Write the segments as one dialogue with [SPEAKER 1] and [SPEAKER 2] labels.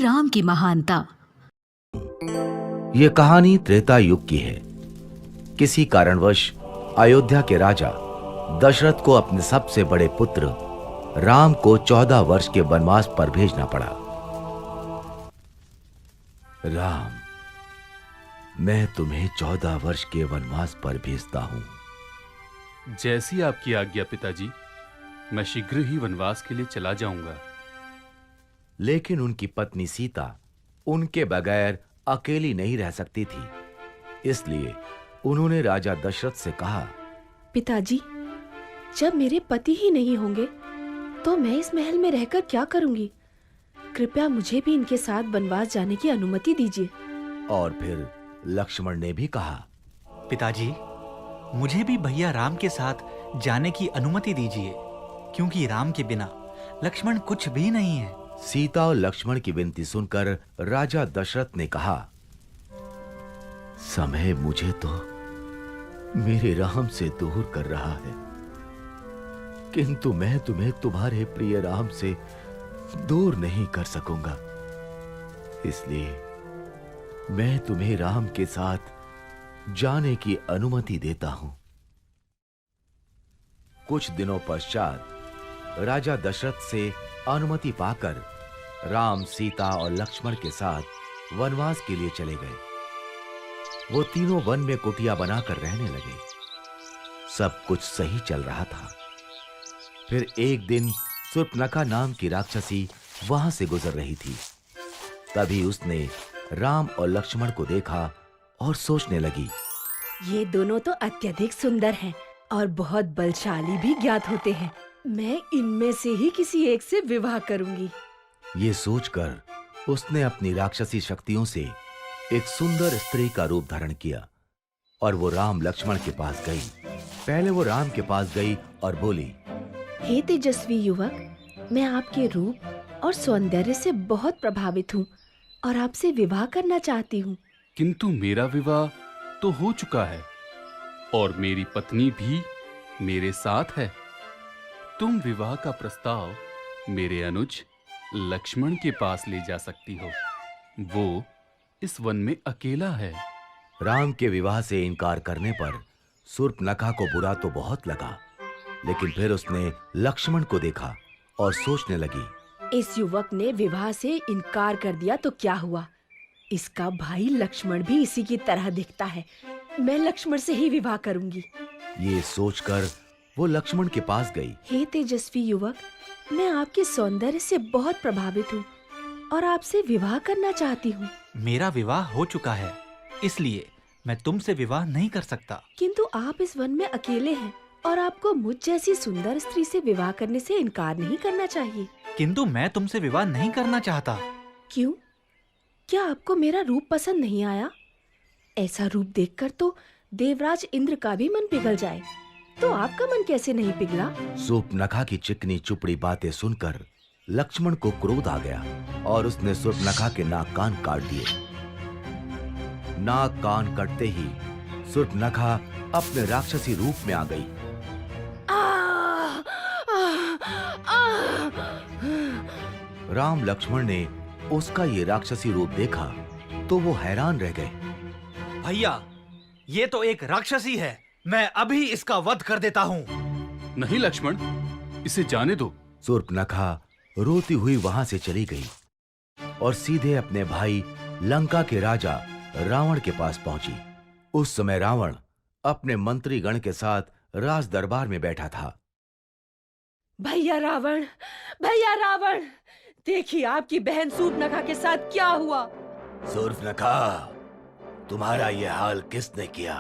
[SPEAKER 1] राम की महानता।
[SPEAKER 2] ये कहानी त्रेता युग की है। किसी कारणवश अयोध्या के राजा दशरथ को अपने सबसे बड़े पुत्र राम को 14 वर्ष के वनवास पर भेजना पड़ा। राम, मैं तुम्हें 14 वर्ष के वनवास पर भेजता हूं।
[SPEAKER 3] जैसी आपकी आज्ञा पिताजी, मैं शीघ्र ही वनवास के लिए चला जाऊंगा।
[SPEAKER 2] लेकिन उनकी पत्नी सीता उनके बगैर अकेली नहीं रह सकती थी, इसलिए उन्होंने राजा दशरथ से कहा,
[SPEAKER 4] पिताजी, जब मेरे पति ही नहीं होंगे तो मैं इस महल में रहकर क्या करूंगी? कृपया मुझे भी इनके साथ वनवास जाने की अनुमति दीजिए।
[SPEAKER 2] और फिर लक्ष्मण ने भी कहा,
[SPEAKER 5] पिताजी, मुझे भी भैया राम के साथ जाने की अनुमति दीजिए, क्योंकि राम के बिना लक्ष्मण कुछ भी नहीं है।
[SPEAKER 2] सीता और लक्ष्मण की विनती सुनकर राजा दशरथ ने कहा, समय मुझे तो मेरे राम से दूर कर रहा है, किंतु मैं तुम्हें तुम्हारे प्रिय राम से दूर नहीं कर सकूंगा। इसलिए मैं तुम्हें राम के साथ जाने की अनुमति देता हूं। कुछ दिनों पश्चात राजा दशरथ से अनुमति पाकर राम, सीता और लक्ष्मण के साथ वनवास के लिए चले गए। वो तीनों वन में कुटिया बनाकर रहने लगे। सब कुछ सही चल रहा था। फिर एक दिन शूर्पणखा नाम की राक्षसी वहां से गुजर रही थी। तभी उसने राम और लक्ष्मण को देखा और सोचने लगी,
[SPEAKER 4] ये दोनों तो अत्यधिक सुंदर हैं और बहुत बलशाली भी ज्ञात होते हैं। मैं इनमें से ही किसी एक से विवाह करूंगी।
[SPEAKER 2] ये सोचकर उसने अपनी राक्षसी शक्तियों से एक सुंदर स्त्री का रूप धारण किया और वो राम लक्ष्मण के पास गई। पहले वो राम के पास गई और बोली,
[SPEAKER 4] हे तेजस्वी युवक, मैं आपके रूप और सौंदर्य से बहुत प्रभावित हूँ और आपसे विवाह करना चाहती हूँ।
[SPEAKER 3] किंतु मेरा विवाह तो हो चुका है और मेरी पत्नी भी मेरे साथ है। तुम विवाह का प्रस्ताव मेरे अनुज लक्ष्मण के पास ले जा सकती हो। वो इस वन में अकेला है।
[SPEAKER 2] राम के विवाह से इनकार करने पर शूर्पणखा को बुरा तो बहुत लगा, लेकिन फिर उसने लक्ष्मण को देखा और सोचने लगी,
[SPEAKER 4] इस युवक ने विवाह से इनकार कर दिया तो क्या हुआ? इसका भाई लक्ष्मण भी इसी की तरह दिखता है। मैं लक्ष्मण से ही विवाह करूंगी।
[SPEAKER 2] ये सोचकर वो लक्ष्मण के पास गई।
[SPEAKER 4] हे तेजस्वी युवक, मैं आपके सौंदर्य से बहुत प्रभावित हूँ और आपसे विवाह करना चाहती हूँ।
[SPEAKER 5] मेरा विवाह हो चुका है, इसलिए मैं तुमसे विवाह नहीं कर सकता।
[SPEAKER 4] किंतु आप इस वन में अकेले हैं और आपको मुझ जैसी सुंदर स्त्री से विवाह करने से इनकार नहीं करना चाहिए।
[SPEAKER 5] किंतु मैं तुमसे विवाह नहीं करना चाहता।
[SPEAKER 4] क्यों? क्या आपको मेरा रूप पसंद नहीं आया? ऐसा रूप देखकर तो देवराज इंद्र का भी मन पिघल जाए, तो आपका मन कैसे नहीं पिघला?
[SPEAKER 2] शूर्पणखा की चिकनी चुपड़ी बातें सुनकर लक्ष्मण को क्रोध आ गया और उसने शूर्पणखा के नाक कान काट दिए। नाक कान कटते ही शूर्पणखा अपने राक्षसी रूप में आ गई। राम लक्ष्मण ने उसका ये राक्षसी रूप देखा तो वो हैरान रह गए।
[SPEAKER 5] भैया, ये तो एक राक्षसी है। मैं अभी इसका वध कर देता हूँ।
[SPEAKER 3] नहीं लक्ष्मण, इसे जाने दो।
[SPEAKER 2] शूर्पणखा रोती हुई वहां से चली गई और सीधे अपने भाई लंका के राजा रावण के पास पहुंची। उस समय रावण अपने मंत्रीगण के साथ राज दरबार में बैठा था।
[SPEAKER 4] भैया रावण, देखिए आपकी बहन शूर्पणखा के साथ क्या हुआ।
[SPEAKER 2] शूर्पणखा, तुम्हारा यह हाल किसने किया?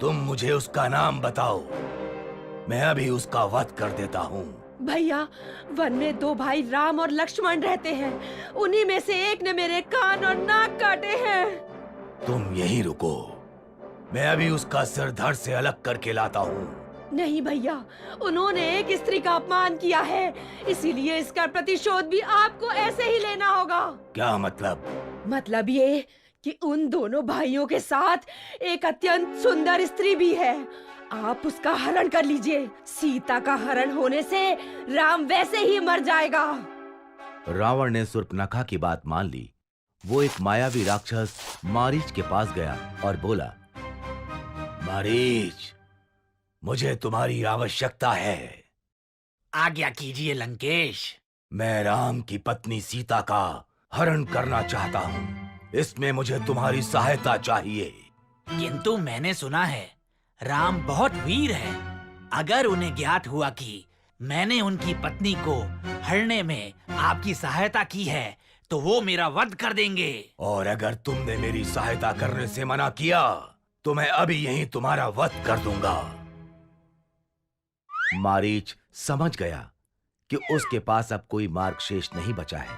[SPEAKER 2] तुम मुझे उसका नाम बताओ, मैं अभी उसका वध कर देता हूँ।
[SPEAKER 4] भैया, वन में दो भाई राम और लक्ष्मण रहते हैं। उन्हीं में से एक ने मेरे कान और नाक काटे हैं।
[SPEAKER 2] तुम यहीं रुको, मैं अभी उसका सिर धड़ से अलग करके लाता हूँ।
[SPEAKER 4] नहीं भैया, उन्होंने एक स्त्री का अपमान किया है, इसीलिए इसका प्रतिशोध भी आपको ऐसे ही लेना होगा।
[SPEAKER 2] क्या मतलब?
[SPEAKER 4] मतलब ये कि उन दोनों भाइयों के साथ एक अत्यंत सुंदर स्त्री भी है। आप उसका हरण कर लीजिए। सीता का हरण होने से राम वैसे ही मर जाएगा।
[SPEAKER 2] रावण ने सूर्पनखा की बात मान ली। वो एक मायावी राक्षस मारीच के पास गया और बोला, मारीच, मुझे तुम्हारी आवश्यकता है।
[SPEAKER 5] आज्ञा कीजिए लंकेश।
[SPEAKER 2] मैं राम की पत्नी सीता का हरण करना चाहता हूँ। इसमें मुझे तुम्हारी सहायता चाहिए।
[SPEAKER 5] किंतु मैंने सुना है राम बहुत वीर है। अगर उन्हें ज्ञात हुआ कि मैंने उनकी पत्नी को हरने में आपकी सहायता की है तो वो मेरा वध कर देंगे।
[SPEAKER 2] और अगर तुमने मेरी सहायता करने से मना किया तो मैं अभी यहीं तुम्हारा वध कर दूंगा। मारीच समझ गया कि उसके पास अब कोई मार्ग शेष नहीं बचा है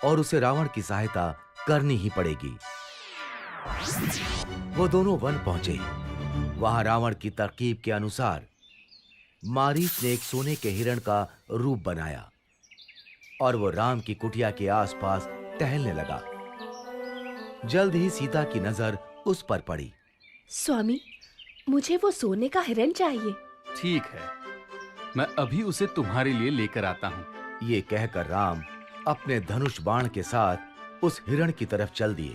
[SPEAKER 2] और उसे रावण की सहायता करनी ही पड़ेगी। वो दोनों वन पहुंचे। वहां रावण की तरकीब के अनुसार मारीच ने एक सोने के हिरण का रूप बनाया और वो राम की कुटिया के आसपास टहलने लगा। जल्द ही सीता की नजर उस पर पड़ी।
[SPEAKER 4] स्वामी, मुझे वो सोने का हिरण चाहिए।
[SPEAKER 3] ठीक है, मैं अभी उसे तुम्हारे लिए लेकर आता हूं।
[SPEAKER 2] ये कहकर राम अपने धनुष बाण के साथ उस हिरण की तरफ चल दिए।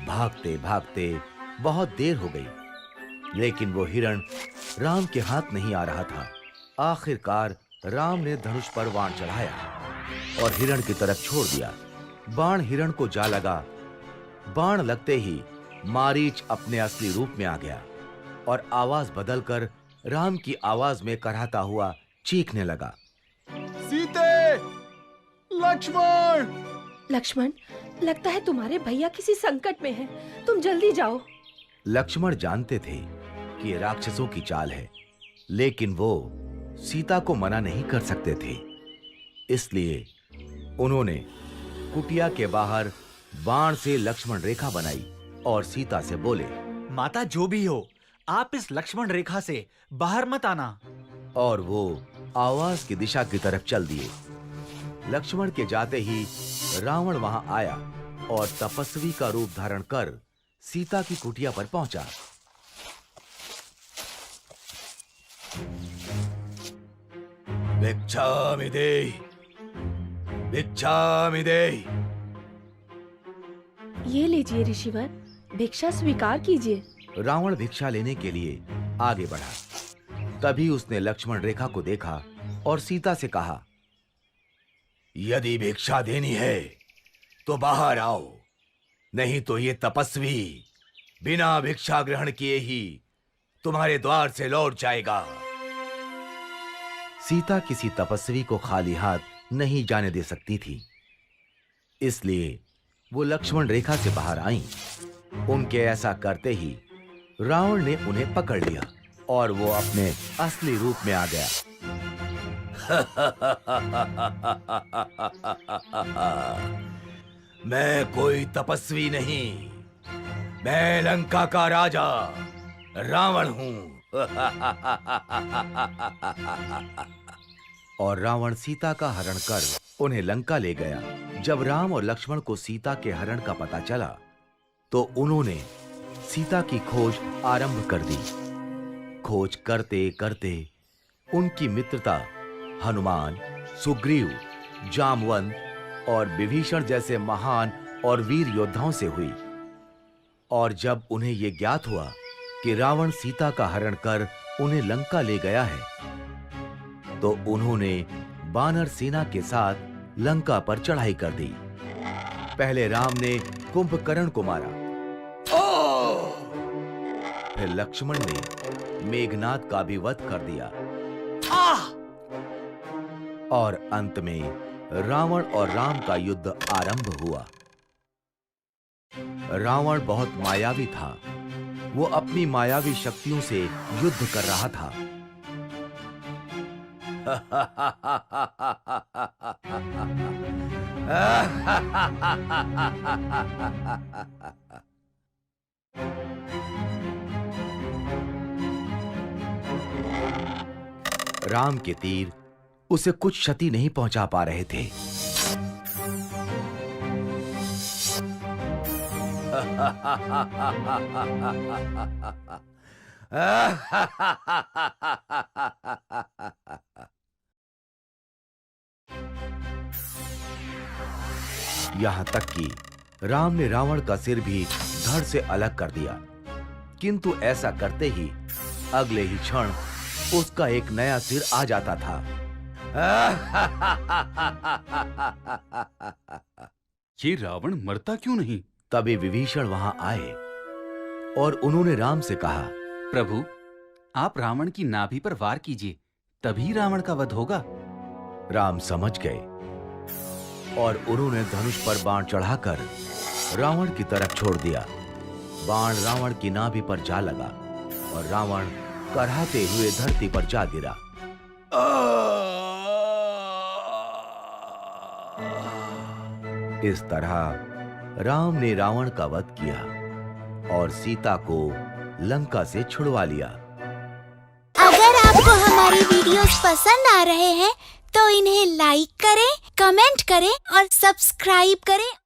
[SPEAKER 2] भागते भागते बहुत देर हो गई, लेकिन वो हिरण राम के हाथ नहीं आ रहा था। आखिरकार राम ने धनुष पर बाण चढ़ाया और हिरण की तरफ छोड़ दिया। बाण हिरण को जा लगा। बाण लगते ही मारीच अपने असली रूप में आ गया और आवाज बदलकर राम की आवाज में कराहता हुआ चीखने लगा,
[SPEAKER 3] सीते, लक्ष्मण!
[SPEAKER 4] लक्ष्मण, लगता है तुम्हारे भैया किसी संकट में हैं। तुम जल्दी जाओ।
[SPEAKER 2] लक्ष्मण जानते थे कि ये राक्षसों की चाल है, लेकिन वो सीता को मना नहीं कर सकते थे। इसलिए उन्होंने कुटिया के बाहर बाण से लक्ष्मण रेखा बनाई और सीता से बोले,
[SPEAKER 5] माता जो भी हो, आप इस लक्ष्मण रेखा से बाहर मत आना।
[SPEAKER 2] और वो आवाज की दिशा की तरफ चल दिए। लक्ष्मण के जाते ही रावण वहां आया और तपस्वी का रूप धारण कर सीता की कुटिया पर पहुंचा। भिक्षामि देहि, भिक्षामि देहि।
[SPEAKER 4] ये लीजिए ऋषिवर, भिक्षा स्वीकार कीजिए।
[SPEAKER 2] रावण भिक्षा लेने के लिए आगे बढ़ा। तभी उसने लक्ष्मण रेखा को देखा और सीता से कहा, यदि भिक्षा देनी है तो बाहर आओ, नहीं तो ये तपस्वी बिना भिक्षा ग्रहण किए ही तुम्हारे द्वार से लौट जाएगा। सीता किसी तपस्वी को खाली हाथ नहीं जाने दे सकती थी, इसलिए वो लक्ष्मण रेखा से बाहर आईं। उनके ऐसा करते ही रावण ने उन्हें पकड़ लिया और वो अपने असली रूप में आ गया। मैं कोई तपस्वी नहीं, मैं लंका का राजा रावण हूं। और रावण सीता का हरण कर उन्हें लंका ले गया। जब राम और लक्ष्मण को सीता के हरण का पता चला तो उन्होंने सीता की खोज आरंभ कर दी। खोज करते करते उनकी मित्रता हनुमान, सुग्रीव, जामवंत और विभीषण जैसे महान और वीर योद्धाओं से हुई। और जब उन्हें यह ज्ञात हुआ कि रावण सीता का हरण कर उन्हें लंका ले गया है, तो उन्होंने वानर सेना के साथ लंका पर चढ़ाई कर दी। पहले राम ने कुंभकर्ण को मारा, फिर लक्ष्मण ने मेघनाद का भी वध कर दिया और अंत में रावण और राम का युद्ध आरंभ हुआ। रावण बहुत मायावी था। वो अपनी मायावी शक्तियों से युद्ध कर रहा था। राम के तीर उसे कुछ क्षति नहीं पहुंचा पा रहे थे। यहाँ तक कि राम ने रावण का सिर भी धड़ से अलग कर दिया, किंतु ऐसा करते ही अगले ही क्षण उसका एक नया सिर आ जाता था।
[SPEAKER 3] ये रावण मरता क्यों नहीं?
[SPEAKER 2] तभी विभीषण वहां आए और उन्होंने राम से कहा,
[SPEAKER 3] प्रभु, आप रावण की नाभि पर वार कीजिए, तभी रावण का वध होगा।
[SPEAKER 2] राम समझ गए और उन्होंने धनुष पर बाण चढ़ाकर रावण की तरफ छोड़ दिया। बाण रावण की नाभि पर जा लगा और रावण कराहते हुए धरती पर जा गिरा। इस तरह राम ने रावण का वध किया और सीता को लंका से छुड़वा लिया।
[SPEAKER 1] अगर आपको हमारी वीडियोस पसंद आ रहे हैं तो इन्हें लाइक करें, कमेंट करें और सब्सक्राइब करें।